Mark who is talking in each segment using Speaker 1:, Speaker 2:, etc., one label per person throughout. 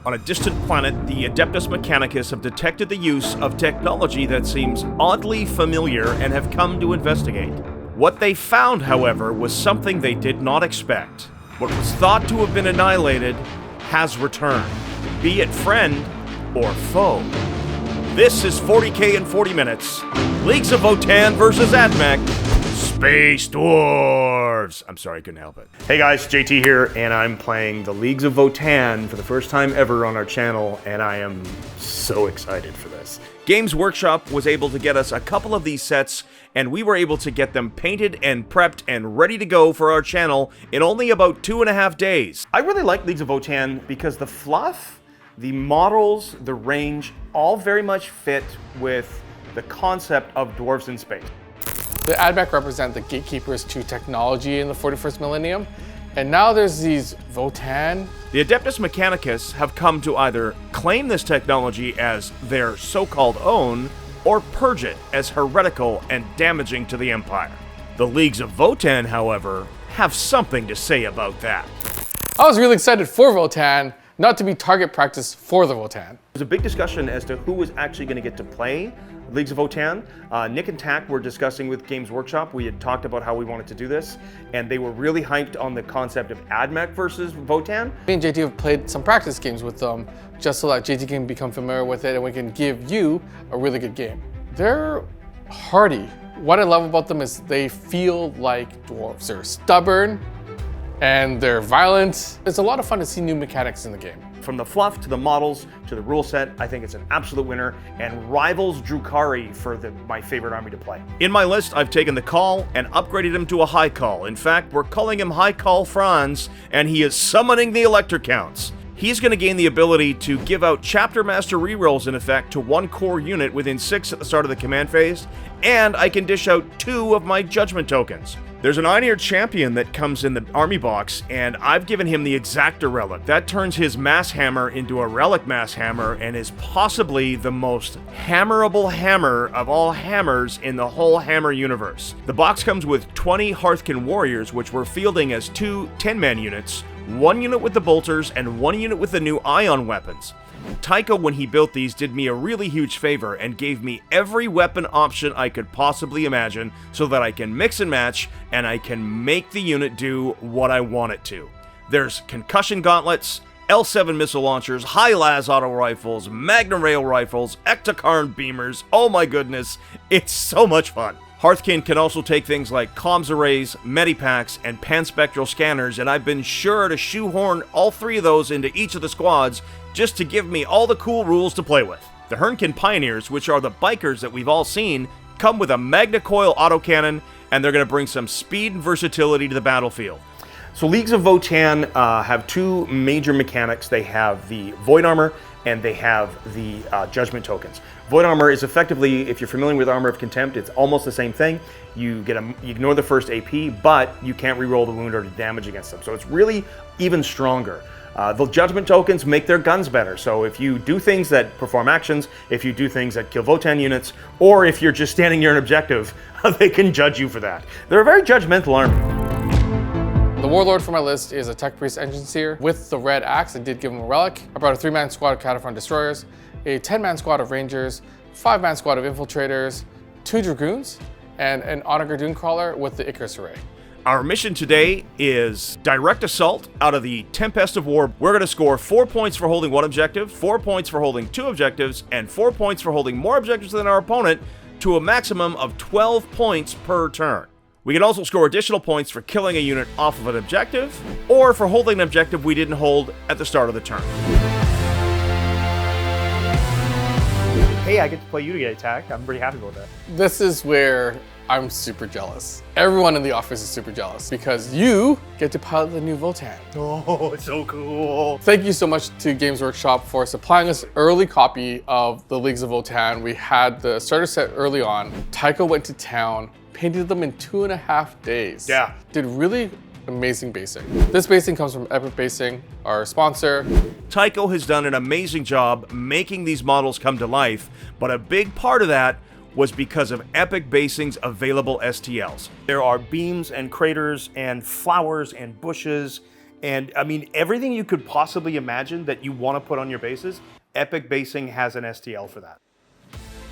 Speaker 1: On a distant planet, the Adeptus Mechanicus have detected the use of technology that seems oddly familiar and have come to investigate. What they found, however, was something they did not expect. What was thought to have been annihilated has returned, be it friend or foe. This is 40K in 40 minutes. Leagues of Votann versus Admech. Space Dwarves! I'm sorry, I couldn't help it. Hey guys, JT here, and I'm playing the Leagues of Votann for the first time ever on our channel, and I am so excited for this. Games Workshop was able to get us a couple of these sets, and we were able to get them painted and prepped and ready to go for our channel in only about 2.5 days. I really like Leagues of Votann because the fluff, the models, the range, all very much fit with the concept of dwarves in space.
Speaker 2: The Admech represent the gatekeepers to technology in the 41st millennium, and now there's these Votann.
Speaker 1: The Adeptus Mechanicus have come to either claim this technology as their so-called own, or purge it as heretical and damaging to the Empire. The Leagues of Votann, however, have something to say about that.
Speaker 2: I was really excited for Votann, not to be target practice for the Votann.
Speaker 1: There's a big discussion as to who was actually going to get to play Leagues of Votann. Nick and Tack were discussing with Games Workshop. We had talked about how we wanted to do this, and they were really hyped on the concept of Admech versus Votann.
Speaker 2: Me and JT have played some practice games with them, just so that JT can become familiar with it and we can give you a really good game. They're hardy. What I love about them is they feel like dwarves. They're stubborn and they're violent. It's a lot of fun to see new mechanics in the game.
Speaker 1: From the fluff to the models to the rule set, I think it's an absolute winner and rivals Drukhari for my favorite army to play. In my list, I've taken the Kahl and upgraded him to a High Kahl. In fact, we're calling him High Kahl Franz, and he is summoning the Elector Counts. He's going to gain the ability to give out Chapter Master rerolls in effect to one core unit within 6 at the start of the command phase, and I can dish out 2 of my Judgment tokens. There's an Einhyr Champion that comes in the army box, and I've given him the Exactor Relic. That turns his Mass Hammer into a Relic Mass Hammer and is possibly the most hammerable hammer of all hammers in the whole Hammer universe. The box comes with 20 Hearthkyn Warriors, which we're fielding as 2 10-man units, 1 unit with the bolters, and 1 unit with the new ion weapons. Tycho, when he built these, did me a really huge favor and gave me every weapon option I could possibly imagine so that I can mix and match and I can make the unit do what I want it to. There's concussion gauntlets, L7 missile launchers, high-las auto rifles, Magnum rail rifles, Ectokarn beamers. Oh my goodness, it's so much fun. Hearthkyn can also take things like comms arrays, medipacks, and panspectral scanners, and I've been sure to shoehorn all 3 of those into each of the squads just to give me all the cool rules to play with. The Hernyn Pioneers, which are the bikers that we've all seen, come with a Magna Coil autocannon, and they're going to bring some speed and versatility to the battlefield. So Leagues of Votann have 2 major mechanics. They have the Void Armor, and they have the Judgment tokens. Void Armor is effectively, if you're familiar with Armor of Contempt, it's almost the same thing. You ignore the first AP, but you can't reroll the wound or the damage against them. So it's really even stronger. The Judgment tokens make their guns better. So if you do things that perform actions, if you do things that kill Votann units, or if you're just standing near an objective, they can judge you for that. They're a very judgmental army.
Speaker 2: The Warlord for my list is a Tech Priest Engine Seer. With the red axe, I did give him a relic. I brought a 3-man squad of Cataphront Destroyers, a 10-man squad of Rangers, 5-man squad of Infiltrators, 2 Dragoons, and an Onager Dunecrawler with the Icarus Array.
Speaker 1: Our mission today is direct assault out of the Tempest of War. We're going to score 4 points for holding 1 objective, 4 points for holding 2 objectives, and 4 points for holding more objectives than our opponent to a maximum of 12 points per turn. We can also score additional points for killing a unit off of an objective, or for holding an objective we didn't hold at the start of the turn.
Speaker 3: Hey, I get to play you to get attacked. I'm pretty happy about that.
Speaker 2: This is where I'm super jealous. Everyone in the office is super jealous because you get to pilot the new Votann.
Speaker 3: Oh, it's so cool.
Speaker 2: Thank you so much to Games Workshop for supplying us early copy of the Leagues of Votann. We had the starter set early on. Tycho went to town, painted them in 2.5 days.
Speaker 1: Yeah.
Speaker 2: Did really amazing basing. This basing comes from Epic Basing, our sponsor.
Speaker 1: Tycho has done an amazing job making these models come to life, but a big part of that was because of Epic Basing's available STLs. There are beams and craters and flowers and bushes And I mean, everything you could possibly imagine that you want to put on your bases, Epic Basing has an STL for that.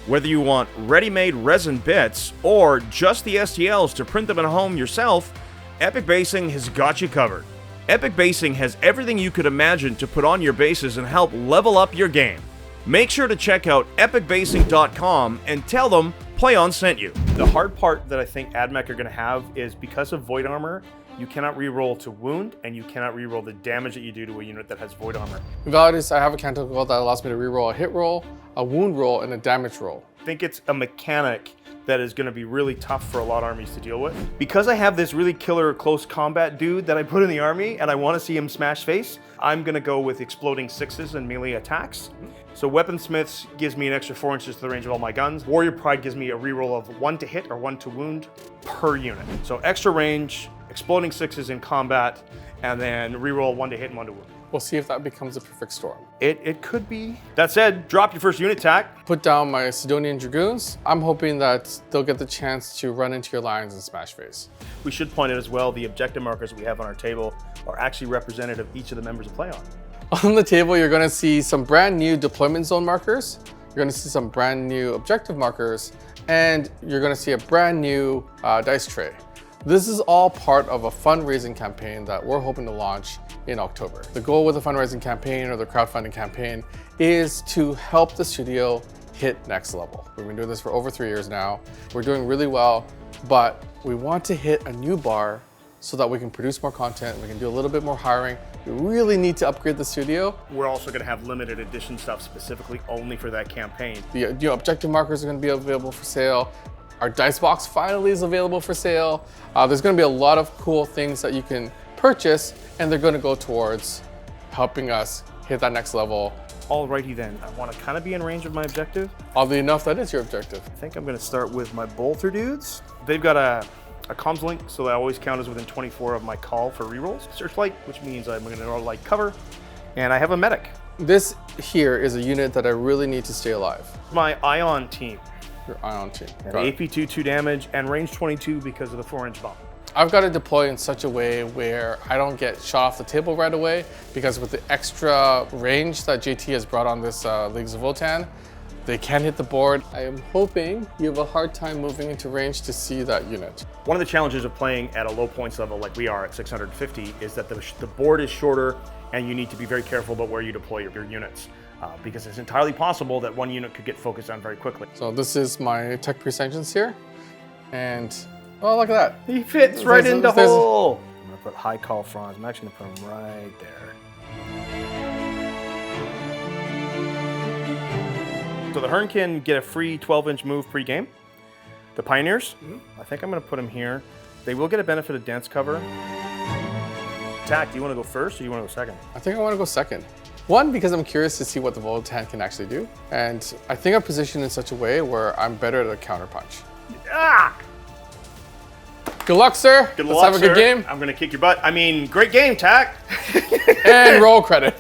Speaker 1: Whether you want ready-made resin bits or just the STLs to print them at home yourself, Epic Basing has got you covered. Epic Basing has everything you could imagine to put on your bases and help level up your game. Make sure to check out epicbasing.com and tell them PlayOn sent you. The hard part that I think AdMech are going to have is because of Void Armor, you cannot reroll to wound, and you cannot reroll the damage that you do to a unit that has Void Armor.
Speaker 2: Validates, I have a canticle that allows me to reroll a hit roll, a wound roll, and a damage roll.
Speaker 1: I think it's a mechanic that is going to be really tough for a lot of armies to deal with. Because I have this really killer close combat dude that I put in the army, and I want to see him smash face, I'm going to go with exploding sixes and melee attacks. So Weaponsmiths gives me an extra 4 inches to the range of all my guns. Warrior Pride gives me a reroll of 1 to hit or 1 to wound per unit. So extra range, exploding sixes in combat, and then reroll 1 to hit and 1 to wound.
Speaker 2: We'll see if that becomes a perfect storm.
Speaker 1: It could be. That said, drop your first unit attack.
Speaker 2: Put down my Sidonian Dragoons. I'm hoping that they'll get the chance to run into your lines and smash face.
Speaker 1: We should point out as well, the objective markers we have on our table are actually representative of each of the members of PlayOn.
Speaker 2: On the table, you're gonna see some brand new deployment zone markers. You're gonna see some brand new objective markers, and you're gonna see a brand new dice tray. This is all part of a fundraising campaign that we're hoping to launch in October. The goal with the fundraising campaign or the crowdfunding campaign is to help the studio hit next level. We've been doing this for over 3 years now. We're doing really well, but we want to hit a new bar so that we can produce more content, we can do a little bit more hiring. We really need to upgrade the studio.
Speaker 1: We're also going to have limited edition stuff specifically only for that campaign.
Speaker 2: The objective markers are going to be available for sale. Our dice box finally is available for sale. There's going to be a lot of cool things that you can purchase, and they're going to go towards helping us hit that next level.
Speaker 1: Alrighty then, I want to kind of be in range of my objective.
Speaker 2: Oddly enough, that is your objective.
Speaker 1: I think I'm going to start with my bolter dudes. They've got a comms link, so they always count as within 24 of my call for rerolls. Searchlight, which means I'm going to roll light cover, and I have a medic.
Speaker 2: This here is a unit that I really need to stay alive.
Speaker 1: My Ion team.
Speaker 2: Your Ion team.
Speaker 1: And AP 2 damage, and range 22 because of the 4-inch bump.
Speaker 2: I've got to deploy in such a way where I don't get shot off the table right away, because with the extra range that JT has brought on this Leagues of Votann, they can hit the board. I am hoping you have a hard time moving into range to see that unit.
Speaker 1: One of the challenges of playing at a low points level like we are at 650 is that the board is shorter, and you need to be very careful about where you deploy your units. Because it's entirely possible that one unit could get focused on very quickly.
Speaker 2: So this is my tech pre-sanctions here, and oh, look at that.
Speaker 1: He fits right in the hole. I'm gonna put high call Franz. I'm actually gonna put him right there. So the Hearthkyn get a free 12-inch move pre-game. The Pioneers, I think I'm gonna put them here. They will get a benefit of dance cover. Tack, do you wanna go first or do you wanna go second?
Speaker 2: I think I wanna go second. One, because I'm curious to see what the Votann can actually do. And I think I'm positioned in such a way where I'm better at a counterpunch.
Speaker 1: Ah!
Speaker 2: Good luck, sir.
Speaker 1: Good
Speaker 2: Let's
Speaker 1: luck,
Speaker 2: have a good
Speaker 1: sir.
Speaker 2: game.
Speaker 1: I'm gonna kick your butt. I mean, great game, Tack.
Speaker 2: And roll credit.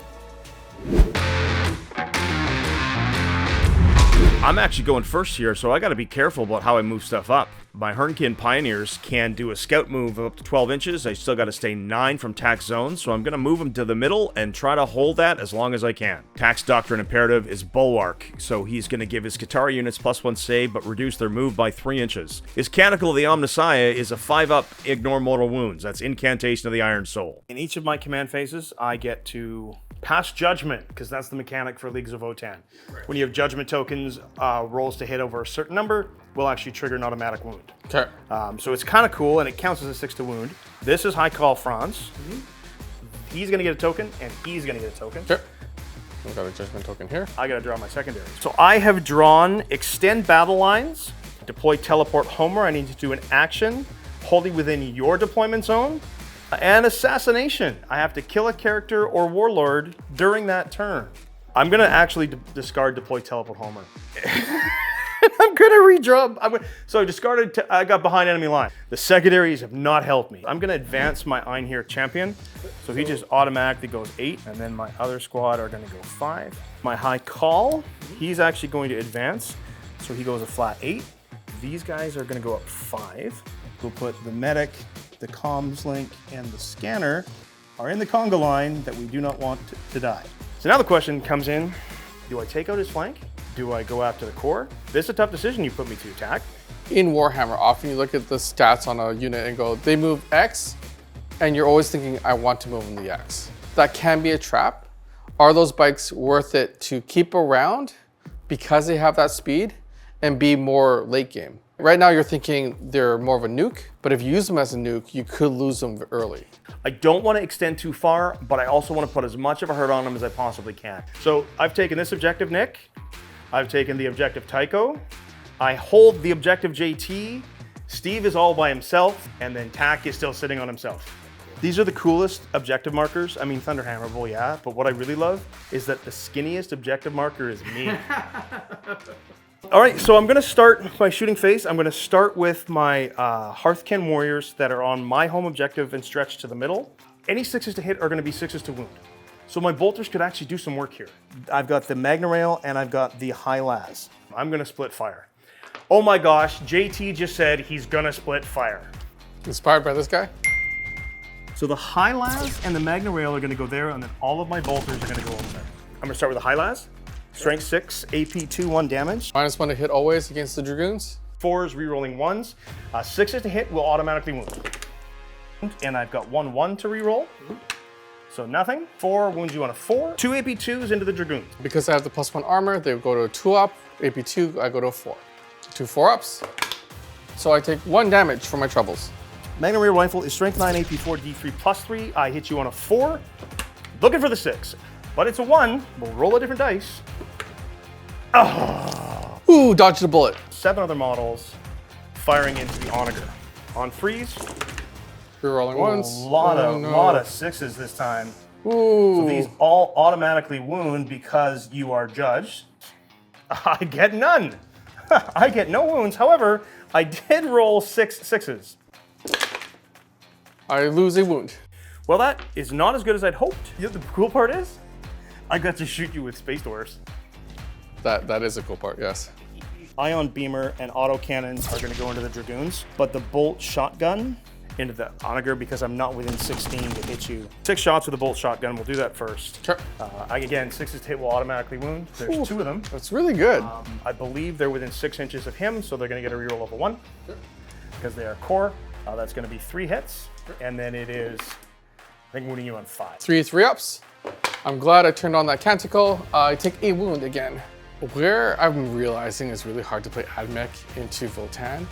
Speaker 1: I'm actually going first here, so I gotta be careful about how I move stuff up. My Hearthkyn Pioneers can do a scout move of up to 12 inches. I still gotta stay 9 from Tack's zone, so I'm gonna move him to the middle and try to hold that as long as I can. Tack's Doctrine Imperative is Bulwark, so he's gonna give his Katara units +1 save, but reduce their move by 3 inches. His Canticle of the Omnissiah is a 5-up, ignore mortal wounds. That's Incantation of the Iron Soul. In each of my command phases, I get to pass Judgment, because that's the mechanic for Leagues of Votann. When you have Judgment tokens, rolls to hit over a certain number will actually trigger an automatic wound.
Speaker 2: Okay.
Speaker 1: So it's kind of cool, and it counts as a 6 to wound. This is High Call Franz. He's going to get a token, and he's going to get a token.
Speaker 2: Okay. We've got a Judgment token here.
Speaker 1: I got to draw my secondary. So I have drawn Extend Battle Lines, Deploy Teleport Homer. I need to do an action wholly within your deployment zone. And Assassination. I have to kill a character or warlord during that turn. I'm going to actually discard Deploy Teleport Homer. I'm going to redraw. So I discarded, I got behind enemy line. The secondaries have not helped me. I'm going to advance my Einhyr Champion. So he just automatically goes 8, and then my other squad are going to go 5. My High Call, he's actually going to advance. So he goes a flat 8. These guys are going to go up 5. We'll put the medic, the comms link, and the scanner
Speaker 3: are in the conga line that we do not want to die. So now the question comes in, do I take out his flank? Do I go after the core? This is a tough decision you put me to, attack.
Speaker 2: In Warhammer, often you look at the stats on a unit and go, they move X, and you're always thinking, I want to move in the X. That can be a trap. Are those bikes worth it to keep around because they have that speed and be more late game? Right now you're thinking they're more of a nuke, but if you use them as a nuke, you could lose them early.
Speaker 1: I don't want to extend too far, but I also want to put as much of a hurt on them as I possibly can. So I've taken this objective, Nick. I've taken the objective, Tycho. I hold the objective, JT. Steve is all by himself, and then Tack is still sitting on himself. These are the coolest objective markers. I mean, Thunderhammerable, yeah, but what I really love is that the skinniest objective marker is me. All right, so I'm gonna start my shooting phase. I'm gonna start with my Hearthkyn warriors that are on my home objective and stretch to the middle. Any 6s to hit are gonna be 6s to wound. So my bolters could actually do some work here. I've got the Magna Rail and I've got the High Las. I'm gonna split fire. Oh my gosh, JT just said he's gonna split fire.
Speaker 2: Inspired by this guy?
Speaker 1: So the High Las and the Magna Rail are gonna go there, and then all of my bolters are gonna go over there. I'm gonna start with the High Las. Strength 6, AP 2, 1 damage.
Speaker 2: -1 to hit always against the Dragoons.
Speaker 1: 4s, rerolling 1s. 6s to hit will automatically wound. And I've got 1/1 to reroll. So nothing. 4 wounds you on a 4. 2 AP2s into the Dragoons.
Speaker 2: Because I have the +1 armor, they go to a 2-up. AP2, I go to a 4. 2 4-ups. So I take 1 damage for my troubles.
Speaker 1: Magna Rail Rifle is Strength 9, AP4, D3 +3. I hit you on a 4. Looking for the 6. But it's a 1. We'll roll a different dice. Oh.
Speaker 2: Ooh, dodged a bullet.
Speaker 1: 7 other models firing into the Onager. On freeze.
Speaker 2: Rerolling once.
Speaker 1: A lot of 6s this time.
Speaker 2: Ooh.
Speaker 1: So these all automatically wound because you are judged. I get none. I get no wounds. However, I did roll 6 6s.
Speaker 2: I lose a wound.
Speaker 1: Well, that is not as good as I'd hoped. You know what the cool part is? I got to shoot you with space doors.
Speaker 2: That is a cool part, yes.
Speaker 1: Ion beamer and auto cannons are going to go into the Dragoons, but the bolt shotgun into the Onager because I'm not within 16 to hit you. 6 shots with a bolt shotgun. We'll do that first.
Speaker 2: Sure.
Speaker 1: Again, 6s to hit will automatically wound. There's 2 of them.
Speaker 2: That's really good.
Speaker 1: I believe they're within 6 inches of him, so they're going to get a reroll of a 1 because they are core. That's going to be 3 hits, and then it is, I think, wounding you on 5.
Speaker 2: 3 3-ups. I'm glad I turned on that canticle. I take a wound again. Where I'm realizing it's really hard to play Admech into Votann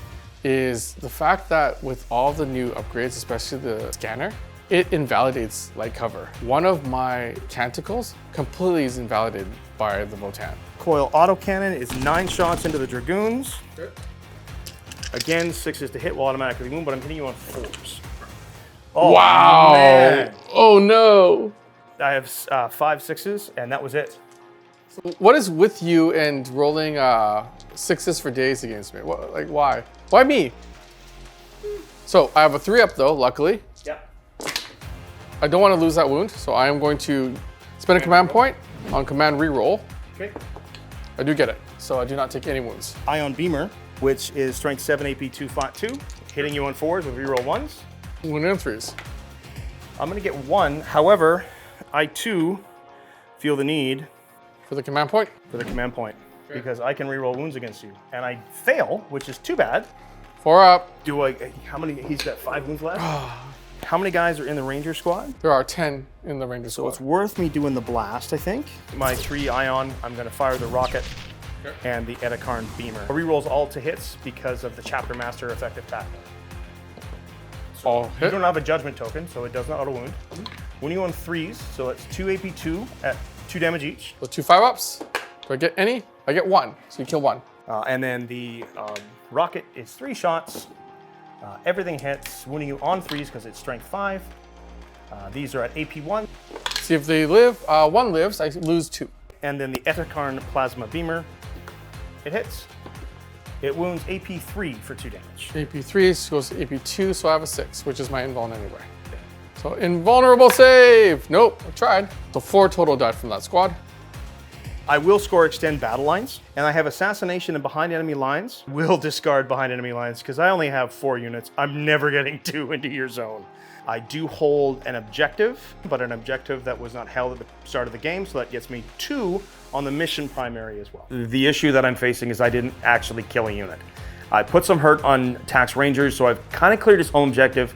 Speaker 2: is the fact that with all the new upgrades, especially the scanner, it invalidates light cover. One of my canticles completely is invalidated by the Votann.
Speaker 1: Coil autocannon is 9 shots into the Dragoons.
Speaker 2: Sure.
Speaker 1: Again, 6s to hit will automatically wound, but I'm hitting you on 4s. Oh,
Speaker 2: Wow!
Speaker 1: man.
Speaker 2: Oh no!
Speaker 1: I have 5 6s, and that was it.
Speaker 2: What is with you and rolling 6s for days against me? What, like, why? Why me? So I have a 3-up though, luckily.
Speaker 1: Yep.
Speaker 2: I don't want to lose that wound, so I am going to spend a command point on command reroll.
Speaker 1: Okay.
Speaker 2: I do get it, so I do not take any wounds.
Speaker 1: Ion beamer, which is strength 7, AP 2, flat 2, hitting you on 4s with reroll 1s.
Speaker 2: Wound and 3s.
Speaker 1: I'm gonna get 1. However, I too feel the need
Speaker 2: For the command point?
Speaker 1: for the command point because I can reroll wounds against you, and I fail, which is too bad.
Speaker 2: 4-up.
Speaker 1: Do I? How many? He's got 5 wounds left. How many guys are in the Ranger squad?
Speaker 2: There are 10 in the Ranger
Speaker 1: So
Speaker 2: squad.
Speaker 1: it's worth me doing the blast, I think. My 3 ion, I'm gonna fire the rocket and the Edikarn beamer. Rerolls all to hits because of the Chapter Master effective tackle.
Speaker 2: All
Speaker 1: You
Speaker 2: hit.
Speaker 1: don't have a judgment token, so it does not auto wound. When you on 3s, so it's 2 AP2 at 2 damage each.
Speaker 2: So 2 5-ups. Do I get any? I get 1, so you kill 1.
Speaker 1: And then the rocket is 3 shots. Everything hits, wounding you on 3s because it's strength 5. These are at AP1.
Speaker 2: See if they live. 1 lives, I lose 2.
Speaker 1: And then the Edikarn plasma beamer, it hits. It wounds AP3 for 2 damage.
Speaker 2: AP3 goes to AP2, so I have a 6, which is my invuln anyway. So invulnerable save! Nope, I tried. So 4 total died from that squad.
Speaker 1: I will score extend battle lines, and I have assassination and behind enemy lines. Will discard behind enemy lines because I only have 4 units. I'm never getting 2 into your zone.
Speaker 3: I do hold an objective, but an objective that was not held at the start of the game, so that gets me 2 on the mission primary as well. The issue that I'm facing is I didn't actually kill a unit. I put some hurt on Tax Rangers, so I've kind of cleared his home objective.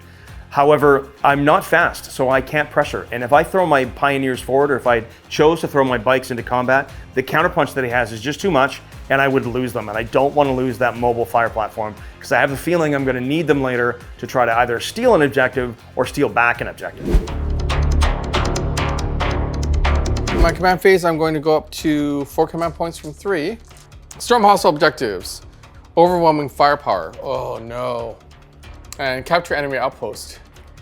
Speaker 3: However, I'm not fast, so I can't pressure. And if I throw my Pioneers forward, or if I chose to throw my bikes into combat, the counterpunch that he has is just too much, and I would lose them. And I don't want to lose that mobile fire platform, because I have a feeling I'm going to need them later to try to either steal an objective or steal back an objective.
Speaker 2: In my command phase, I'm going to go up to 4 command points from 3. Storm hostile objectives. Overwhelming firepower. Oh no. And capture enemy outpost.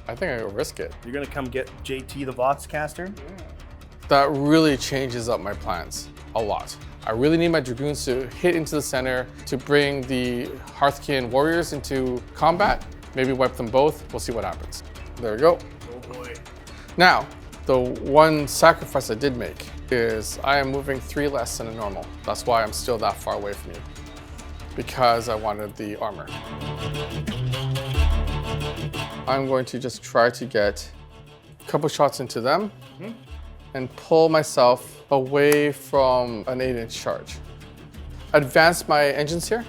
Speaker 2: I think I will risk it.
Speaker 3: You're going to come get JT the Vox caster?
Speaker 2: That really changes up my plans a lot. I really need my Dragoons to hit into the center to bring the Hearthkyn warriors into combat. Maybe wipe them both. We'll see what happens. There we go.
Speaker 3: Oh boy.
Speaker 2: Now, the one sacrifice I did make is I am moving 3 less than a normal. That's why I'm still that far away from you, because I wanted the armor. I'm going to just try to get a couple shots into them and pull myself away from an 8-inch charge. Advance my engines here.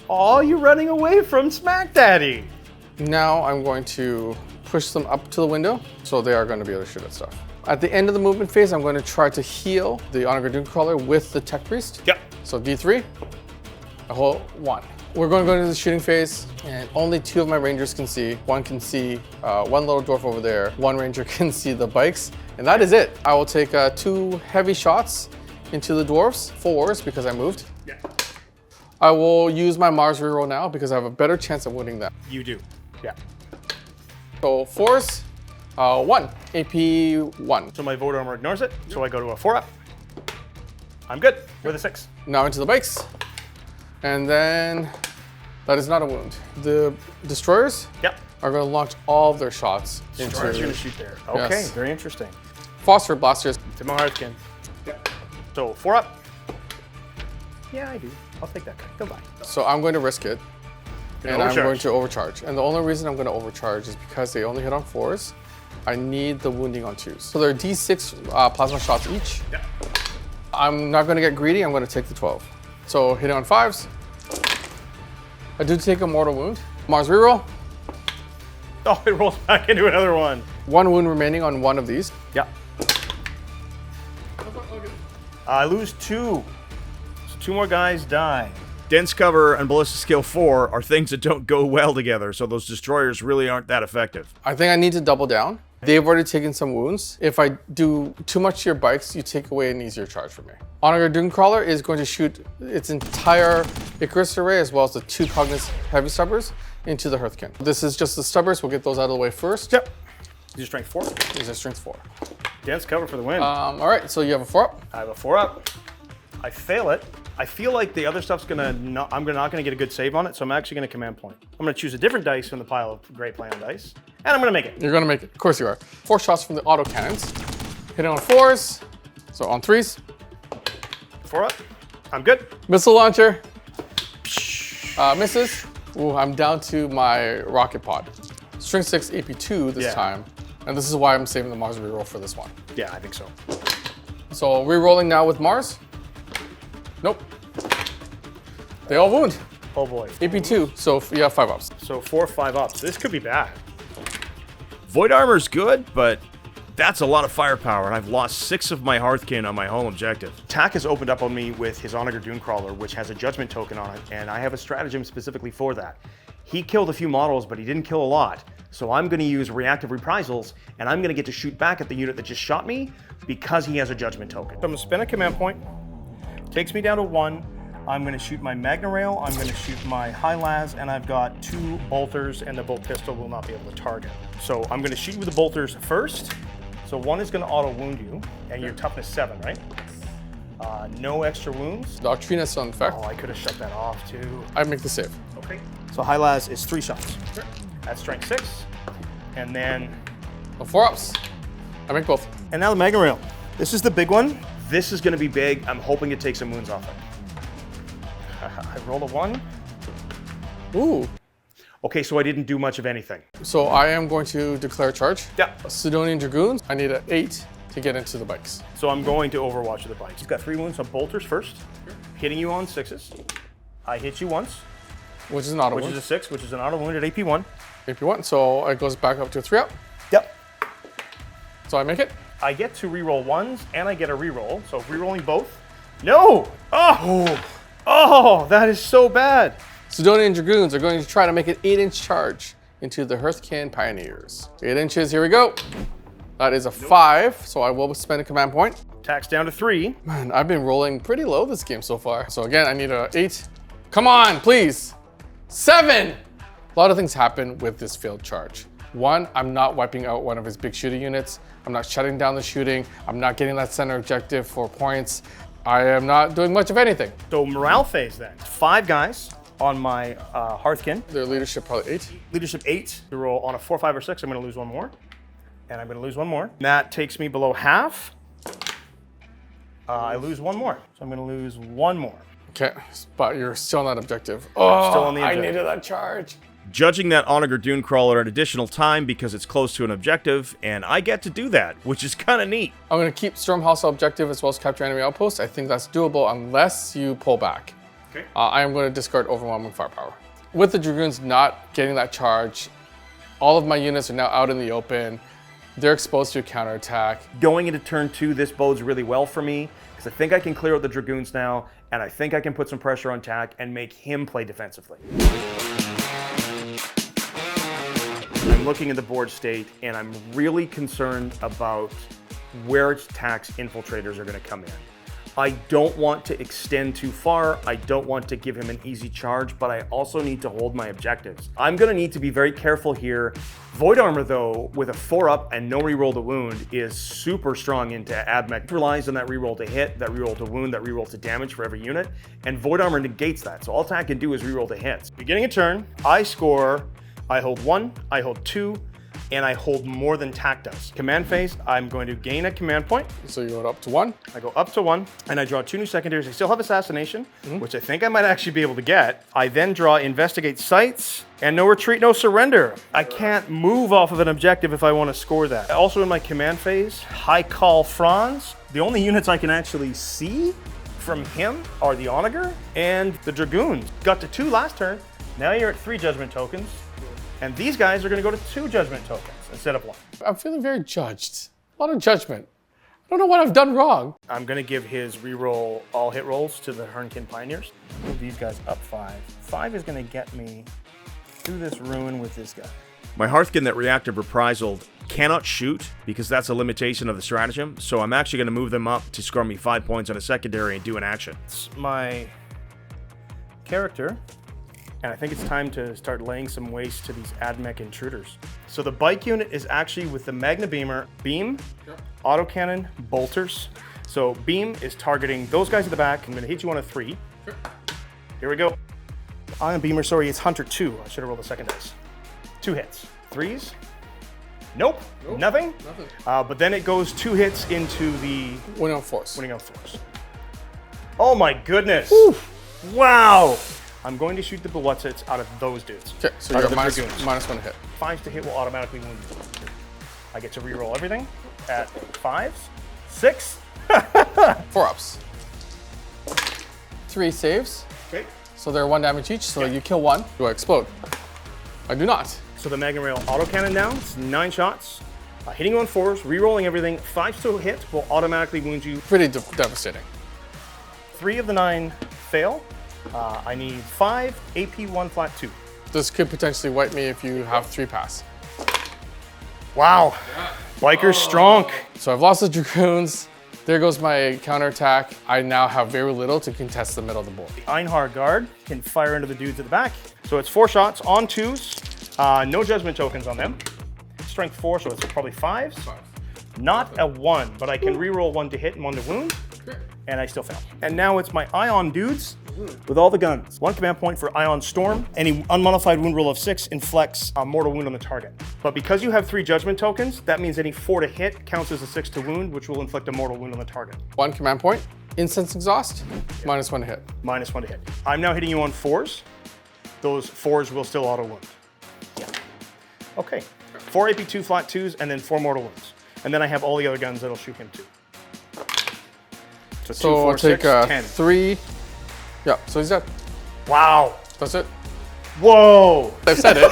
Speaker 3: Oh, you're running away from Smack Daddy.
Speaker 2: Now I'm going to push them up to the window, so they are going to be able to shoot at stuff. At the end of the movement phase, I'm going to try to heal the Honor Guard Crawler with the Tech Priest.
Speaker 3: Yep.
Speaker 2: So D3, a whole 1. We're going to go into the shooting phase, and only 2 of my Rangers can see. 1 can see 1 little dwarf over there. 1 Ranger can see the bikes, and that is it. I will take 2 heavy shots into the dwarves, 4s because I moved.
Speaker 3: Yeah.
Speaker 2: I will use my Mars reroll now because I have a better chance of winning them.
Speaker 3: You do. Yeah.
Speaker 2: So 4s, 1, AP 1.
Speaker 3: So my Void Armor ignores it, so I go to a 4-up. I'm good with a 6.
Speaker 2: Now into the bikes. And then, that is not a wound. The destroyers are going to launch all of their shots into...
Speaker 3: Destroyers are going to shoot there. Okay,
Speaker 2: Yes.
Speaker 3: very interesting.
Speaker 2: Phosphor blasters.
Speaker 3: To my Hearthkyn. So 4-up. Yeah, I do. I'll take that guy. Goodbye.
Speaker 2: So I'm going to risk it. And I'm
Speaker 3: overcharge.
Speaker 2: going to overcharge. And the only reason I'm going to overcharge is because they only hit on 4s. I need the wounding on 2s. So they're D6 plasma shots each.
Speaker 3: Yeah.
Speaker 2: I'm not going to get greedy. I'm going to take the 12. So hitting on 5s. I do take a mortal wound. Mars reroll.
Speaker 3: Oh, it rolls back into another one.
Speaker 2: 1 wound remaining on 1 of these.
Speaker 3: Yeah. I lose 2. So 2 more guys die.
Speaker 1: Dense cover and ballista skill 4 are things that don't go well together, so those destroyers really aren't that effective.
Speaker 2: I think I need to double down. They've already taken some wounds. If I do too much to your bikes, you take away an easier charge from me. Honor Guard Dooncrawler is going to shoot its entire Icarus array as well as the 2 Cognus Heavy Stubbers into the Hearthkyn. This is just the Stubbers. We'll get those out of the way first.
Speaker 3: Yep. These are strength 4.
Speaker 2: These are strength 4.
Speaker 3: Dense cover for the win.
Speaker 2: All right, so you have a 4-up.
Speaker 3: I have a 4-up. I fail it. I feel like the other stuff's gonna not, I'm not gonna get a good save on it, so I'm actually gonna command point. I'm gonna choose a different dice from the pile of Great Plan dice, and I'm gonna make it.
Speaker 2: You're gonna make it. Of course you are. 4 shots from the auto cannons. Hitting on 4s. So on 3s.
Speaker 3: 4-up. I'm good.
Speaker 2: Missile launcher. Misses. Ooh, I'm down to my rocket pod. String 6 AP2 this time. And this is why I'm saving the Mars reroll for this one.
Speaker 3: Yeah, I think so.
Speaker 2: So rerolling now with Mars. Nope. They all wound.
Speaker 3: Oh boy.
Speaker 2: AP2, so you have 5-ups.
Speaker 3: So 4 5-ups. This could be bad.
Speaker 1: Void Armor's good, but that's a lot of firepower, and I've lost 6 of my Hearthkyn on my home objective.
Speaker 3: Tak has opened up on me with his Honor Guard Dooncrawler, which has a Judgment token on it, and I have a stratagem specifically for that. He killed a few models, but he didn't kill a lot. So I'm going to use Reactive Reprisals, and I'm going to get to shoot back at the unit that just shot me because he has a Judgment token. So I'm going to spend a command point. Takes me down to 1. I'm going to shoot my Magna Rail, I'm going to shoot my High Las, and I've got 2 bolters, and the bolt pistol will not be able to target. So I'm going to shoot you with the bolters first. So 1 is going to auto wound you, and your toughness 7, right? No extra wounds.
Speaker 2: Doctrina is still in effect.
Speaker 3: Oh, I could have shut that off too.
Speaker 2: I make the save.
Speaker 3: Okay. So High Las is 3 shots. Sure. That's strength 6, and then...
Speaker 2: So 4-ups. I make both.
Speaker 3: And now the Magna Rail. This is the big one. This is going to be big. I'm hoping to take some wounds off it. I roll a 1.
Speaker 2: Ooh.
Speaker 3: Okay, so I didn't do much of anything.
Speaker 2: So I am going to declare charge.
Speaker 3: Yeah.
Speaker 2: Sidonian Dragoons, I need an 8 to get into the bikes.
Speaker 3: So I'm going to Overwatch with the bikes. He's got 3 wounds on bolters first. Hitting you on 6s. I hit you once,
Speaker 2: Which is an auto
Speaker 3: which
Speaker 2: wound.
Speaker 3: is a 6, which is an auto wound at AP1.
Speaker 2: If you want, so it goes back up to a 3 up.
Speaker 3: Yep.
Speaker 2: So I make it.
Speaker 3: I get to reroll ones, and I get a reroll. So rerolling both. No! Oh! Oh, that is so bad.
Speaker 2: Sidonian Dragoons are going to try to make an 8-inch charge into the Hearthkyn Pioneers. 8 inches, here we go. That is a 5, so I will spend a command point.
Speaker 3: Tax down to 3.
Speaker 2: Man, I've been rolling pretty low this game so far. So again, I need a 8. Come on, please. 7! A lot of things happen with this failed charge. 1, I'm not wiping out one of his big shooting units. I'm not shutting down the shooting. I'm not getting that center objective for points. I am not doing much of anything.
Speaker 3: So morale phase then. 5 guys on my Hearthkyn.
Speaker 2: Their leadership probably 8.
Speaker 3: Leadership 8. To roll on a 4, 5, or 6, I'm going to lose 1 more. And I'm going to lose 1 more. That takes me below half. I lose 1 more. So I'm going to lose 1 more.
Speaker 2: Okay, but you're still not objective. Oh,
Speaker 3: still on the
Speaker 2: I
Speaker 3: objective.
Speaker 2: needed that charge.
Speaker 1: Judging that Onager Dunecrawler an additional time because it's close to an objective, and I get to do that, which is kind of neat.
Speaker 2: I'm going to keep Stormhouse objective as well as capture enemy outpost. I think that's doable unless you pull back.
Speaker 3: Okay.
Speaker 2: I am going to discard overwhelming firepower. With the Dragoons not getting that charge, all of my units are now out in the open. They're exposed to a counterattack.
Speaker 3: Going into turn 2, this bodes really well for me because I think I can clear out the Dragoons now, and I think I can put some pressure on Tack and make him play defensively. I'm looking at the board state, and I'm really concerned about where Tack's infiltrators are going to come in. I don't want to extend too far. I don't want to give him an easy charge, but I also need to hold my objectives. I'm going to need to be very careful here. Void Armor, though, with a 4-up and no reroll to wound, is super strong into AdMech. It relies on that reroll to hit, that reroll to wound, that reroll to damage for every unit, and Void Armor negates that. So all Tack can do is reroll to hits. Beginning a turn, I score, I hold 1, I hold 2, and I hold more than Tack does. Command phase, I'm going to gain a command point.
Speaker 2: So you go up to 1.
Speaker 3: I go up to 1, and I draw 2 new secondaries. I still have Assassination, which I think I might actually be able to get. I then draw Investigate Sites, and No Retreat, No Surrender. I can't move off of an objective if I want to score that. Also in my command phase, I call Franz. The only units I can actually see from him are the Onager and the Dragoons. Got to 2 last turn. Now you're at 3 Judgment tokens. And these guys are going to go to 2 Judgment tokens instead of 1.
Speaker 2: I'm feeling very judged. A lot of judgment. I don't know what I've done wrong.
Speaker 3: I'm going to give his reroll all hit rolls to the Hearthkyn Pioneers. Move these guys up 5. 5 is going to get me through this ruin with this guy.
Speaker 1: My Hearthkyn that reactive reprisal cannot shoot because that's a limitation of the stratagem, so I'm actually going to move them up to score me 5 points on a secondary and do an action.
Speaker 3: It's my character. And I think it's time to start laying some waste to these AdMech intruders. So the bike unit is actually with the Magna Beamer, Beam, Autocannon, Bolters. So Beam is targeting those guys at the back. I'm gonna hit you on a 3. Here we go. Ion Beamer, sorry, it's Hunter 2. I should have rolled the second dice. 2 hits. 3s. Nope. Nothing. But then it goes 2 hits into the
Speaker 2: Winning on force.
Speaker 3: winning on force. Oh my goodness. Woo. Wow. I'm going to shoot the Bewutzits out of those dudes.
Speaker 2: Okay, so
Speaker 3: Out
Speaker 2: you're
Speaker 3: of the Dragoons.
Speaker 2: minus 1 to hit.
Speaker 3: 5s to hit will automatically wound you. I get to reroll everything at 5s. 6.
Speaker 2: 4 ups. 3 saves.
Speaker 3: Okay.
Speaker 2: So they're 1 damage each, so you kill 1. Do I explode? I do not.
Speaker 3: So the Magna Rail autocannon down. It's 9 shots. Hitting on 4s, rerolling everything. 5s to hit will automatically wound you.
Speaker 2: Pretty devastating.
Speaker 3: 3 of the 9 fail. I need 5, AP 1 flat 2.
Speaker 2: This could potentially wipe me if you have 3 pass.
Speaker 3: Wow. Biker's strong.
Speaker 2: So I've lost the Dragoons. There goes my counterattack. I now have very little to contest the middle of the board.
Speaker 3: The Einhyr Guard can fire into the dudes at the back. So it's 4 shots on 2s. No Judgment tokens on them. Strength 4, so it's probably 5s. Not a 1, but I can reroll 1 to hit and 1 to wound. And I still fail. And now it's my Ion dudes with all the guns. 1 command point for Ion Storm. Any unmodified wound roll of 6 inflicts a mortal wound on the target. But because you have 3 Judgment tokens, that means any 4 to hit counts as a 6 to wound, which will inflict a mortal wound on the target.
Speaker 2: 1 command point. Instance exhaust. Minus 1 to hit.
Speaker 3: Minus 1 to hit. I'm now hitting you on 4s. Those 4s will still auto wound. Okay. 4 AP, 2 flat 2s, and then 4 mortal wounds. And then I have all the other guns that'll shoot him too. So 2,
Speaker 2: So
Speaker 3: 4,
Speaker 2: I'll take
Speaker 3: 6, 10.
Speaker 2: 3. Yeah, so he's dead.
Speaker 3: Wow.
Speaker 2: That's it.
Speaker 3: Whoa.
Speaker 2: I've said it.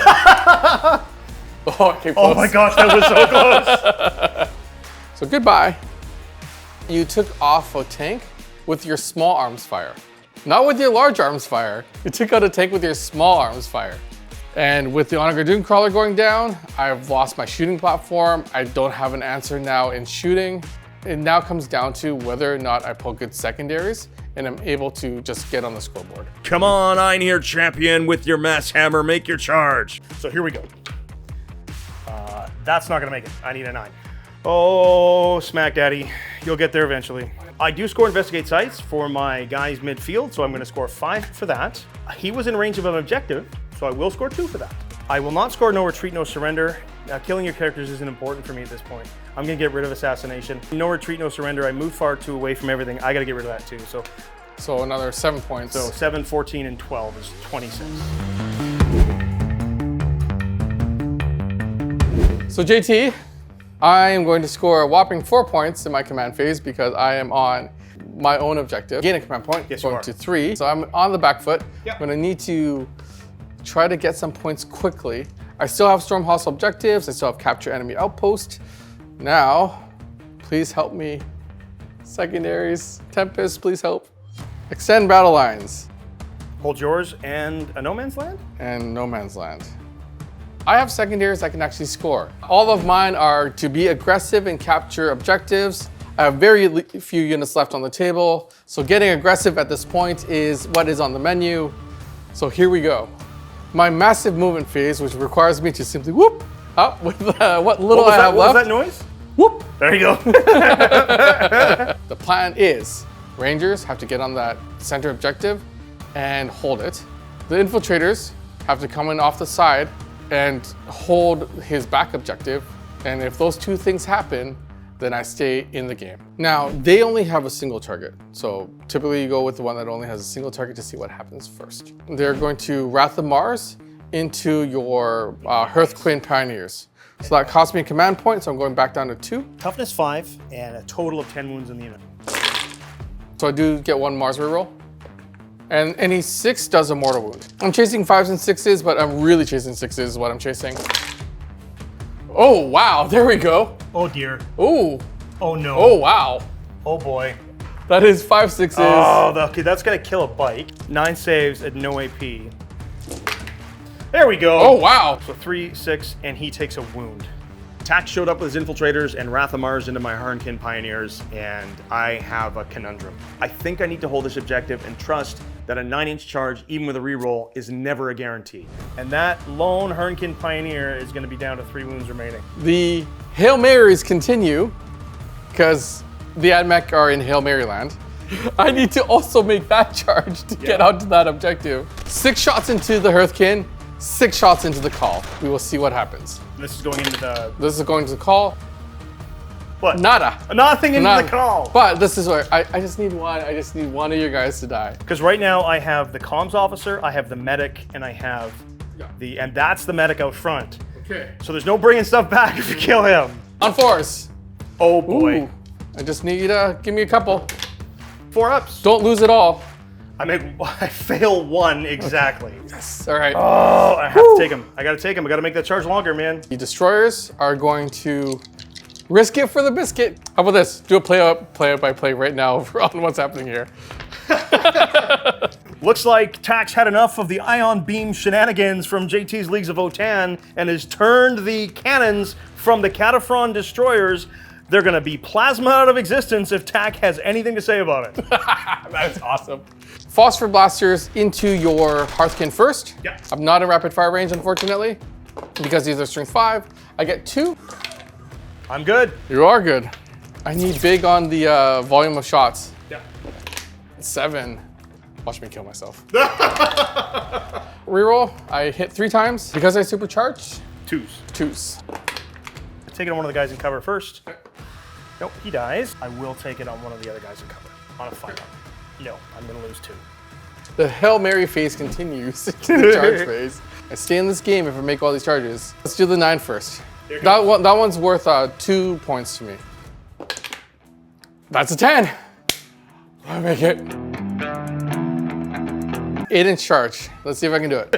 Speaker 2: Oh, I came close.
Speaker 3: Oh my gosh, that was so close.
Speaker 2: So goodbye. You took off a tank with your small arms fire. Not with your large arms fire. You took out a tank with your small arms fire. And with the Einhyr Champion going down, I've lost my shooting platform. I don't have an answer now in shooting. It now comes down to whether or not I pull good secondaries and I'm able to just get on the scoreboard.
Speaker 1: Come on, Einhyr Champion, with your mass hammer, make your charge.
Speaker 3: So here we go. That's not gonna make it. I need a 9. Oh, smack daddy. You'll get there eventually. I do score investigate sites for my guys midfield, so I'm gonna score 5 for that. He was in range of an objective, so I will score 2 for that. I will not score no retreat, no surrender. Killing your characters isn't important for me at this point. I'm gonna get rid of assassination. No retreat, no surrender. I moved far too away from everything. I gotta get rid of that too.
Speaker 2: So another 7 points.
Speaker 3: So 7, 14, and 12 is 26.
Speaker 2: So JT, I am going to score a whopping 4 points in my command phase because I am on my own objective. Gain a command point,
Speaker 3: Yes, you
Speaker 2: going
Speaker 3: are.
Speaker 2: to 3. So I'm on the back foot.
Speaker 3: Yep.
Speaker 2: I'm gonna need to try to get some points quickly. I still have storm hostile objectives. I still have capture enemy outpost. Now, please help me. Secondaries, Tempest, please help. Extend battle lines
Speaker 3: Hold yours and a no man's land?
Speaker 2: and no man's land. I have secondaries I can actually score. All of mine are to be aggressive and capture objectives. I have very few units left on the table, so getting aggressive at this point is what is on the menu. So here we go. My massive movement phase, which requires me to simply whoop up with what little I have
Speaker 3: What
Speaker 2: left.
Speaker 3: was that noise?
Speaker 2: Whoop!
Speaker 3: There you go.
Speaker 2: The plan is Rangers have to get on that center objective and hold it. The infiltrators have to come in off the side and hold his back objective. And if those two things happen, then I stay in the game. Now, they only have a single target. So typically you go with the one that only has a single target to see what happens first. They're going to Wrath of Mars into your Hearthkyn Pioneers. So that cost me a command point, so I'm going back down to 2.
Speaker 3: Toughness 5 and a total of 10 wounds in the unit.
Speaker 2: So I do get 1 Mars reroll. And any 6 does a mortal wound. I'm chasing 5s and 6s, but I'm really chasing 6s is what I'm chasing. Oh, wow, there we go.
Speaker 3: Oh dear.
Speaker 2: Oh,
Speaker 3: Oh no.
Speaker 2: oh, wow.
Speaker 3: Oh boy.
Speaker 2: That is 5 6s.
Speaker 3: Oh, okay, that's gonna kill a bike. 9 saves at no AP. There we go.
Speaker 2: Oh, wow.
Speaker 3: So 3, 6, and he takes a wound.
Speaker 1: Tax showed up with his infiltrators and Wrath of Mars into my Hearthkyn Pioneers, and I have a conundrum. I think I need to hold this objective and trust that a 9-inch charge, even with a reroll, is never a guarantee.
Speaker 3: And that lone Hearthkyn Pioneer is gonna be down to 3 wounds remaining.
Speaker 2: The Hail Marys continue because the AdMech are in Hail Mary land. I need to also make that charge to get out to that objective. 6 shots into the Hearthkyn, 6 shots into the Kahl. We will see what happens.
Speaker 3: This is going into the
Speaker 2: This is going to the Kahl.
Speaker 3: what?
Speaker 2: Nada.
Speaker 3: Nothing into
Speaker 2: Nada.
Speaker 3: the call.
Speaker 2: But this is where I just need one. I just need one of you guys to die.
Speaker 3: Because right now I have the comms officer, I have the medic, and I have and that's the medic out front.
Speaker 2: Okay.
Speaker 3: So there's no bringing stuff back if you kill him.
Speaker 2: On 4s.
Speaker 3: Oh boy.
Speaker 2: Ooh. I just need you to give me a couple.
Speaker 3: 4 ups.
Speaker 2: Don't lose it all.
Speaker 3: I fail 1 exactly.
Speaker 2: Yes. All right.
Speaker 3: Oh, I have to take him. I gotta take him. I gotta make that charge longer, man.
Speaker 2: The destroyers are going to risk it for the biscuit. How about this? Do a play by play right now on what's happening here.
Speaker 3: Looks like Tax had enough of the ion beam shenanigans from JT's Leagues of Votann and has turned the cannons from the Cataphren destroyers. They're gonna be plasma out of existence if Tack has anything to say about it.
Speaker 2: That is awesome. Phosphor blasters into your Hearthkyn first.
Speaker 3: Yeah.
Speaker 2: I'm not in rapid fire range, unfortunately, because these are strength 5. I get 2.
Speaker 3: I'm good.
Speaker 2: You are good. I need big on the volume of shots.
Speaker 3: Yeah.
Speaker 2: 7. Watch me kill myself. Reroll. I hit 3 times because I supercharged.
Speaker 3: 2s.
Speaker 2: 2s.
Speaker 3: Take it on one of the guys in cover first. Nope, he dies. I will take it on one of the other guys in cover. On a 5-up. No, I'm gonna lose 2.
Speaker 2: The Hail Mary phase continues into the charge phase. I stay in this game if I make all these charges. Let's do the 9 first. That one's worth 2 points to me. That's a 10. I make it. 8-inch charge. Let's see if I can do it.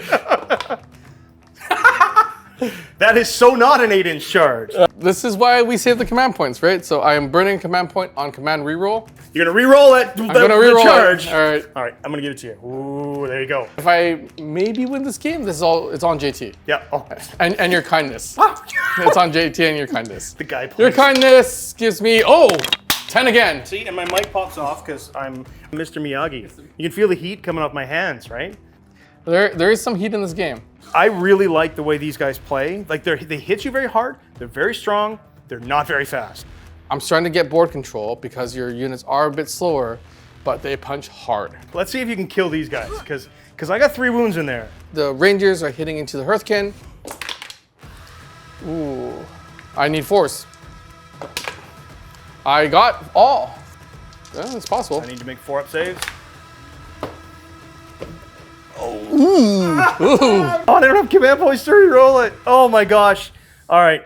Speaker 3: That is so not an 8-inch charge.
Speaker 2: This is why we save the command points, right? So I am burning a command point on command reroll.
Speaker 3: You're gonna re-roll it.
Speaker 2: I'm gonna reroll
Speaker 3: charge.
Speaker 2: it. All right.
Speaker 3: All right, I'm gonna give it to you. Ooh, there you go.
Speaker 2: If I maybe win this game, it's on JT.
Speaker 3: Yeah. Oh.
Speaker 2: And your kindness. It's on JT and your kindness.
Speaker 3: The guy plays.
Speaker 2: Your kindness gives me 10 again.
Speaker 3: See, and my mic pops off because I'm Mr. Miyagi. You can feel the heat coming off my hands, right?
Speaker 2: There is some heat in this game.
Speaker 3: I really like the way these guys play. Like they hit you very hard. They're very strong. They're not very fast.
Speaker 2: I'm starting to get board control because your units are a bit slower, but they punch hard.
Speaker 3: Let's see if you can kill these guys because I got 3 wounds in there.
Speaker 2: The Rangers are hitting into the Hearthkyn. Ooh, I need force. I got all. Yeah, it's possible.
Speaker 3: I need to make 4-up saves.
Speaker 2: Ooh.
Speaker 3: Oh, I don't have command points to re-roll it. Oh my gosh. All right.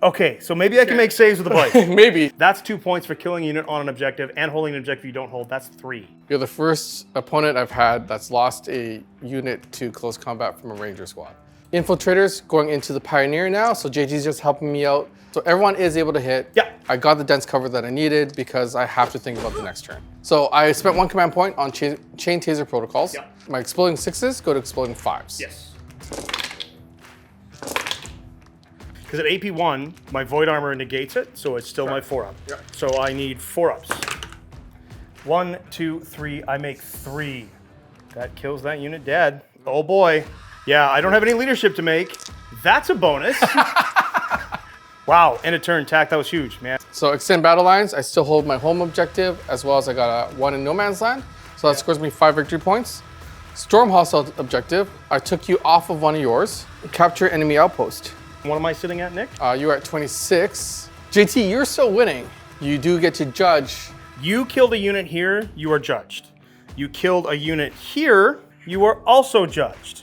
Speaker 3: Okay, so maybe I can make saves with a bite.
Speaker 2: Maybe.
Speaker 3: That's 2 points for killing a unit on an objective and holding an objective you don't hold. That's 3.
Speaker 2: You're the first opponent I've had that's lost a unit to close combat from a Ranger squad. Infiltrators going into the Pioneer now, so JT's just helping me out. So everyone is able to hit.
Speaker 3: Yeah.
Speaker 2: I got the dense cover that I needed because I have to think about the next turn. So I spent 1 command point on chain taser protocols.
Speaker 3: Yeah.
Speaker 2: My exploding 6s go to exploding 5s.
Speaker 3: Yes. Because at AP1, my Void Armor negates it, so it's still my 4-up. Yeah. So I need 4-ups. 1, 2, 3. I make 3. That kills that unit dead. Oh boy. Yeah, I don't have any leadership to make. That's a bonus. Wow, end of turn tack. That was huge, man.
Speaker 2: So extend battle lines. I still hold my home objective as well as I got a 1 in no man's land. So that scores me 5 victory points. Storm hostile objective. I took you off of one of yours. Capture enemy outpost.
Speaker 3: What am I sitting at, Nick?
Speaker 2: You're at 26. JT, you're still winning. You do get to judge.
Speaker 3: You killed a unit here, you are judged. You killed a unit here, you are also judged.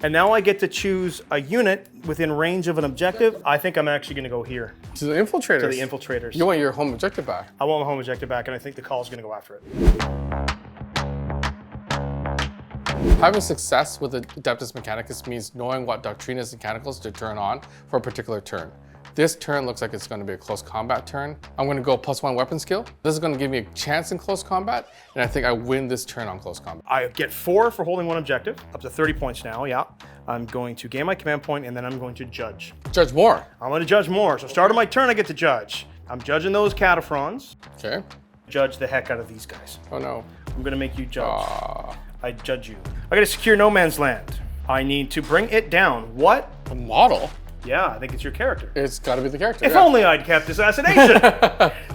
Speaker 3: And now I get to choose a unit within range of an objective. I think I'm actually going to go here.
Speaker 2: To the infiltrators.
Speaker 3: To the infiltrators.
Speaker 2: You want your home objective back.
Speaker 3: I want my home objective back, and I think the Kahl is going to go after it.
Speaker 2: Having success with the Adeptus Mechanicus means knowing what Doctrinus and Mechanicals to turn on for a particular turn. This turn looks like it's going to be a close combat turn. I'm going to go +1 weapon skill. This is going to give me a chance in close combat, and I think I win this turn on close combat.
Speaker 3: I get 4 for holding 1 objective, up to 30 points now, yeah. I'm going to gain my command point, and then I'm going to judge.
Speaker 2: Judge more.
Speaker 3: I'm going to judge more. So start of my turn, I get to judge. I'm judging those cataphrons.
Speaker 2: Okay.
Speaker 3: Judge the heck out of these guys.
Speaker 2: Oh no.
Speaker 3: I'm going to make you judge. I judge you. I got to secure no man's land. I need to bring it down. What?
Speaker 2: A model?
Speaker 3: Yeah, I think it's your character.
Speaker 2: It's got to be the character.
Speaker 3: If only I'd kept assassination.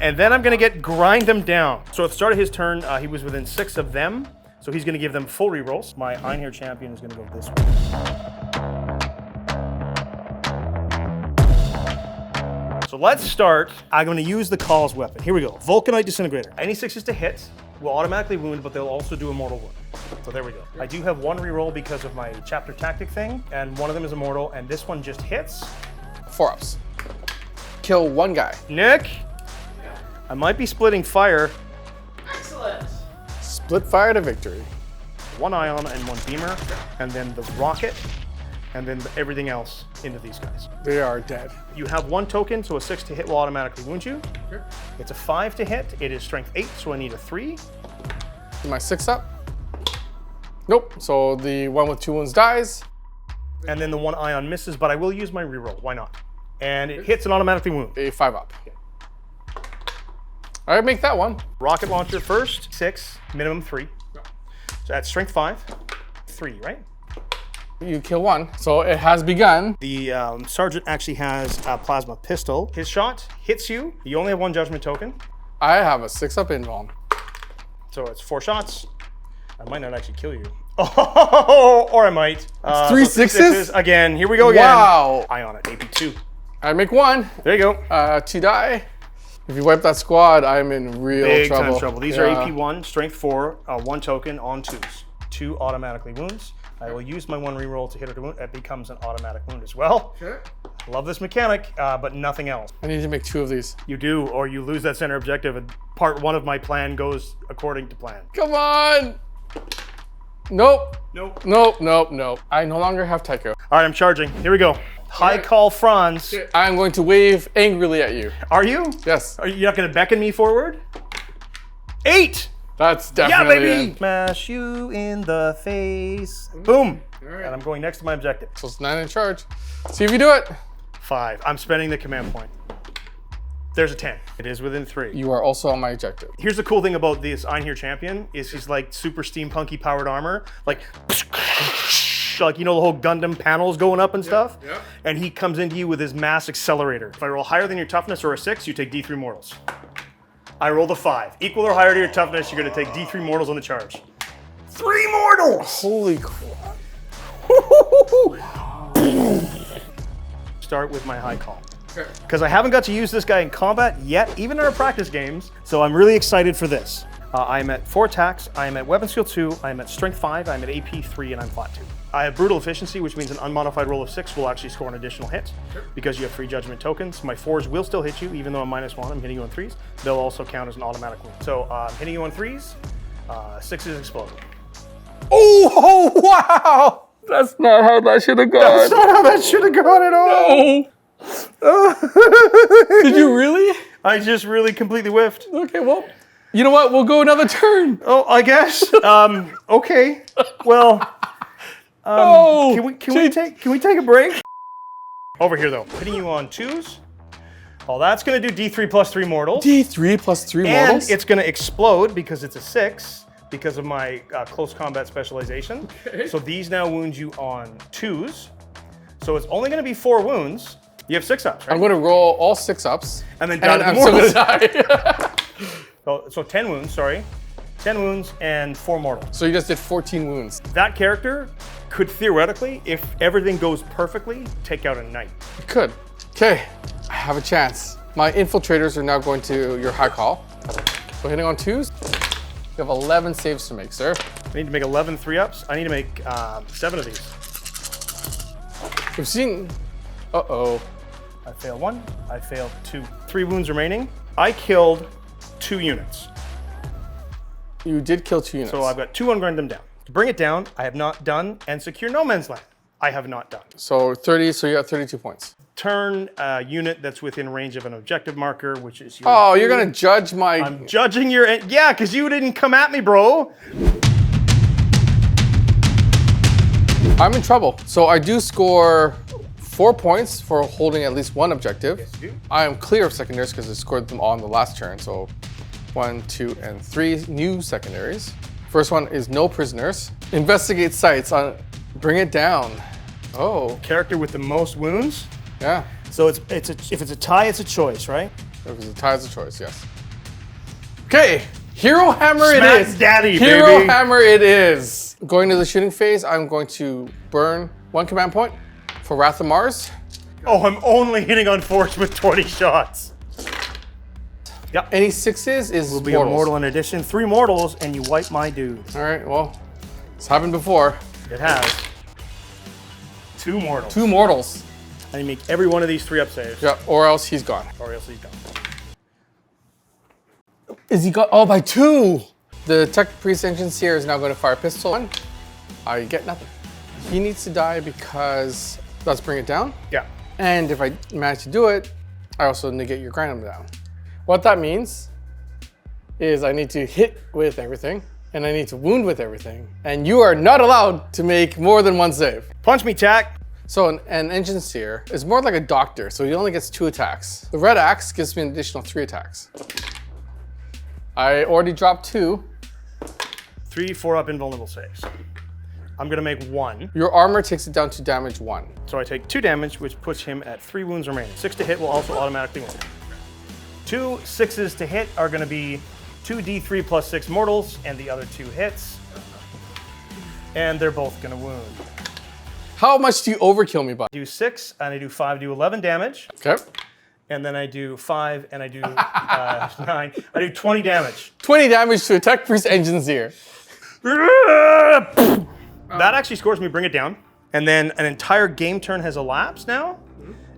Speaker 3: And then I'm going to get grind them down. So at the start of his turn, he was within 6 of them. So he's going to give them full rerolls. My Einhyr Champion is going to go this way. So let's start. I'm going to use the Kahl's weapon. Here we go. Vulcanite Disintegrator. Any 6s to hit will automatically wound, but they'll also do a mortal wound. So there we go. I do have 1 reroll because of my chapter tactic thing, and one of them is immortal, and this one just hits.
Speaker 2: 4-ups. Kill 1 guy.
Speaker 3: Nick, I might be splitting fire.
Speaker 4: Excellent.
Speaker 2: Split fire to victory.
Speaker 3: 1 ion and 1 beamer, and then the rocket, and then everything else into these guys.
Speaker 2: They are dead.
Speaker 3: You have 1 token, so a 6 to hit will automatically wound you. Sure. It's a 5 to hit. It is strength 8, so I need a 3.
Speaker 2: Am I 6 up? Nope. So the one with 2 wounds dies.
Speaker 3: And then the 1 ion misses, but I will use my reroll. Why not? And it hits and automatically wound.
Speaker 2: A 5 up. All right, make that one.
Speaker 3: Rocket launcher first, 6, minimum 3. So that's strength 5, 3, right?
Speaker 2: You kill 1, so it has begun.
Speaker 3: The sergeant actually has a plasma pistol. His shot hits you. You only have 1 judgment token.
Speaker 2: I have a 6-up invuln.
Speaker 3: So it's 4 shots. I might not actually kill you. Oh, or I might.
Speaker 2: It's 3 6s?
Speaker 3: Again, here we go again.
Speaker 2: Wow.
Speaker 3: Ion at AP2.
Speaker 2: I make 1.
Speaker 3: There you go.
Speaker 2: 2 die. If you wipe that squad, I'm in real
Speaker 3: Big
Speaker 2: trouble.
Speaker 3: time trouble. These are AP1, strength 4, 1 token on 2s. 2 automatically wounds. I will use my 1 reroll to hit a wound. It becomes an automatic wound as well.
Speaker 2: Sure.
Speaker 3: Love this mechanic, but nothing else.
Speaker 2: I need to make 2 of these.
Speaker 3: You do, or you lose that center objective, and part 1 of my plan goes according to plan.
Speaker 2: Come on! Nope.
Speaker 3: Nope.
Speaker 2: Nope, nope, nope. I no longer have Tycho.
Speaker 3: All right, I'm charging. Here we go. High Call Franz.
Speaker 2: I'm going to wave angrily at you.
Speaker 3: Are you?
Speaker 2: Yes.
Speaker 3: Are you not going to beckon me forward? 8!
Speaker 2: That's
Speaker 3: Yeah,
Speaker 2: definitely
Speaker 3: baby!
Speaker 2: it.
Speaker 3: Smash you in the face. Boom.
Speaker 2: right.
Speaker 3: And I'm going next to my objective.
Speaker 2: So it's 9 in charge. See if you do it.
Speaker 3: 5. I'm spending the command point. There's a 10. It is within 3.
Speaker 2: You are also on my objective.
Speaker 3: Here's the cool thing about this Einhyr Champion is he's like super steampunky powered armor. Like you know, the whole Gundam panels going up and stuff.
Speaker 2: yeah.
Speaker 3: And he comes into you with his mass accelerator. If I roll higher than your toughness or a 6, you take D3 mortals. I rolled a 5. Equal or higher to your toughness, you're gonna take D3 mortals on the charge. 3 mortals!
Speaker 2: Holy crap.
Speaker 3: Start with my high call.
Speaker 2: Okay.
Speaker 3: Because I haven't got to use this guy in combat yet, even in our practice games. So I'm really excited for this. I'm at 4 attacks, I am at weapon skill 2, I am at strength 5, I'm at AP 3, and I'm flat 2. I have brutal efficiency, which means an unmodified roll of 6 will actually score an additional hit. Because you have 3 judgment tokens. My 4s will still hit you, even though I'm -1, I'm hitting you on 3s. They'll also count as an automatic wound. So I'm hitting you on 3s, 6s explode.
Speaker 2: Oh, wow! That's not how that should have gone.
Speaker 3: That's not how that should have gone at all.
Speaker 2: Did you really?
Speaker 3: I just really completely whiffed.
Speaker 2: Okay, well, you know what? We'll go another turn.
Speaker 3: Oh, I guess. Okay. Well,
Speaker 2: Oh,
Speaker 3: can we take a break? Over here though, hitting you on 2s. Oh, that's gonna do D3 plus 3 mortals.
Speaker 2: D3 plus 3
Speaker 3: And
Speaker 2: mortals?
Speaker 3: it's gonna explode because it's a 6 because of my close combat specialization.
Speaker 2: Okay.
Speaker 3: So these now wound you on 2s. So it's only gonna be 4 wounds. You have 6 ups, right?
Speaker 2: I'm going to roll all 6 ups.
Speaker 3: And then die to the
Speaker 2: I'm still going
Speaker 3: mortals.
Speaker 2: to die.
Speaker 3: So 10 wounds, sorry. 10 wounds and 4 mortals.
Speaker 2: So you just did 14 wounds.
Speaker 3: That character could theoretically, if everything goes perfectly, take out a knight.
Speaker 2: You could. Okay, I have a chance. My infiltrators are now going to your high call. So hitting on 2s. You have 11 saves to make, sir.
Speaker 3: I need to make 11 3-ups. I need to make 7 of these.
Speaker 2: We've seen... Uh-oh.
Speaker 3: I failed 1, I failed 2. 3 wounds remaining. I killed 2 units.
Speaker 2: You did kill 2 units.
Speaker 3: So I've got 2 ungrind them down. To bring it down, I have not done, and secure no man's land. I have not done.
Speaker 2: So 30, so you got 32 points.
Speaker 3: Turn a unit that's within range of an objective marker, which is your...
Speaker 2: Oh, you're going to judge my...
Speaker 3: I'm judging your... Yeah, because you didn't come at me, bro.
Speaker 2: I'm in trouble. So I do score 4 points for holding at least 1 objective.
Speaker 3: Yes, you do.
Speaker 2: I am clear of secondaries because I scored them all on the last turn. So 1, 2, and 3 new secondaries. First one is no prisoners. Investigate sites on bring it down. Oh,
Speaker 3: Character with the most wounds.
Speaker 2: yeah.
Speaker 3: So if it's a tie, it's a choice, right?
Speaker 2: It was a tie as a choice, yes. Okay, Hero Hammer it
Speaker 3: Smack
Speaker 2: is.
Speaker 3: daddy,
Speaker 2: Hero
Speaker 3: baby.
Speaker 2: Hammer it is. Going to the shooting phase, I'm going to burn 1 command point for Wrath of Mars.
Speaker 3: Oh, I'm only hitting on 4s with 20 shots. Yep.
Speaker 2: Any 6s is
Speaker 3: Will be
Speaker 2: mortals.
Speaker 3: a mortal in addition. 3 mortals, and you wipe my dudes.
Speaker 2: All right, well, it's happened before.
Speaker 3: It has. 2 mortals.
Speaker 2: 2 mortals.
Speaker 3: I make every one of these 3-up saves,
Speaker 2: Yeah, or else he's gone.
Speaker 3: or else he's gone.
Speaker 2: Is he gone? Oh, by 2. The Tech Priest Engine Seer is now going to fire pistol 1. I get nothing. He needs to die because let's bring it down.
Speaker 3: Yeah.
Speaker 2: And if I manage to do it, I also negate your grind him down. What that means is I need to hit with everything and I need to wound with everything. And you are not allowed to make more than 1 save.
Speaker 3: Punch me, Tack.
Speaker 2: So an Engine Seer is more like a doctor, so he only gets 2 attacks. The Red Axe gives me an additional 3 attacks. I already dropped 2.
Speaker 3: 3 4-up invulnerable saves. I'm gonna make 1.
Speaker 2: Your armor takes it down to damage 1.
Speaker 3: So I take 2 damage, which puts him at 3 wounds remaining. 6 to hit will also automatically wound. 2 6s to hit are gonna be 2 D3 plus 6 mortals, and the other 2 hits. And they're both gonna wound.
Speaker 2: How much do you overkill me by?
Speaker 3: I do 6, and I do 5, do 11 damage.
Speaker 2: Okay.
Speaker 3: And then I do 5, and I do 9. I do 20 damage.
Speaker 2: 20 damage to a Tech Priest Engine Seer.
Speaker 3: That actually scores me bring it down. And then an entire game turn has elapsed now.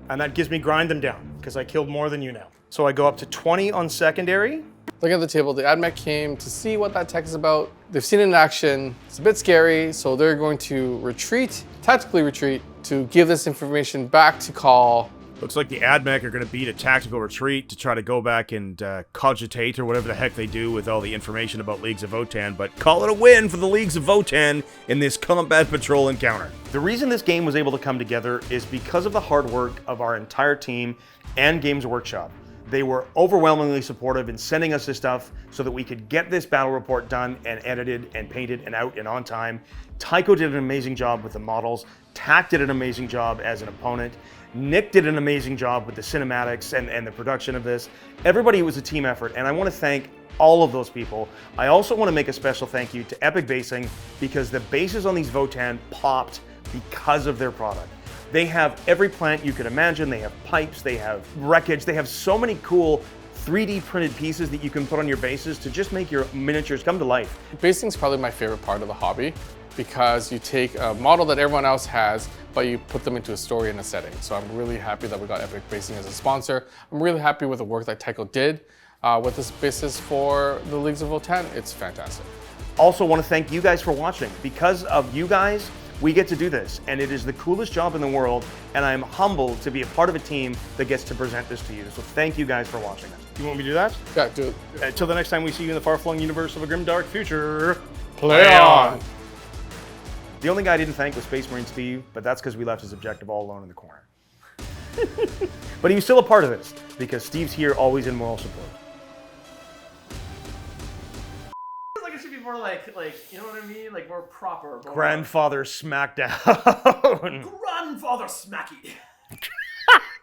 Speaker 3: And that gives me grind them down because I killed more than you now. So I go up to 20 on secondary.
Speaker 2: Look at the table. The AdMech came to see what that tech is about. They've seen it in action. It's a bit scary, so they're going to retreat, tactically retreat, to give this information back to Kahl.
Speaker 1: Looks like the AdMech are going to beat a tactical retreat to try to go back and cogitate or whatever the heck they do with all the information about Leagues of Votann, but call it a win for the Leagues of Votann in this combat patrol encounter.
Speaker 3: The reason this game was able to come together is because of the hard work of our entire team and Games Workshop. They were overwhelmingly supportive in sending us this stuff so that we could get this battle report done and edited and painted and out and on time. Tycho did an amazing job with the models. Tack did an amazing job as an opponent. Nick did an amazing job with the cinematics and the production of this. Everybody was a team effort, and I want to thank all of those people. I also want to make a special thank you to Epic Basing because the bases on these Votann popped because of their product. They have every plant you could imagine. They have pipes, they have wreckage, they have so many cool 3D printed pieces that you can put on your bases to just make your miniatures come to life.
Speaker 2: Basing is probably my favorite part of the hobby because you take a model that everyone else has, but you put them into a story and a setting. So I'm really happy that we got Epic Basing as a sponsor. I'm really happy with the work that Tycho did with this basis for the Leagues of Votann. It's fantastic.
Speaker 3: Also want to thank you guys for watching. Because of you guys, we get to do this, and it is the coolest job in the world, and I'm humbled to be a part of a team that gets to present this to you. So thank you guys for watching this.
Speaker 4: You want me to do that?
Speaker 2: Yeah, do it.
Speaker 4: Until the next time we see you in the far-flung universe of a grim, dark future.
Speaker 2: Play on!
Speaker 3: The only guy I didn't thank was Space Marine Steve, but that's because we left his objective all alone in the corner. But he was still a part of this, because Steve's here always in moral support.
Speaker 5: Like it should be more like you know what I mean? Like more proper. More
Speaker 3: Grandfather Smackdown.
Speaker 5: Grandfather Smacky.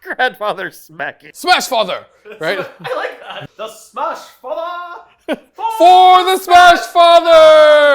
Speaker 3: Grandfather Smacky.
Speaker 2: Smash Father! Right?
Speaker 5: I like that. The Smash Father.
Speaker 2: For the Smash Father!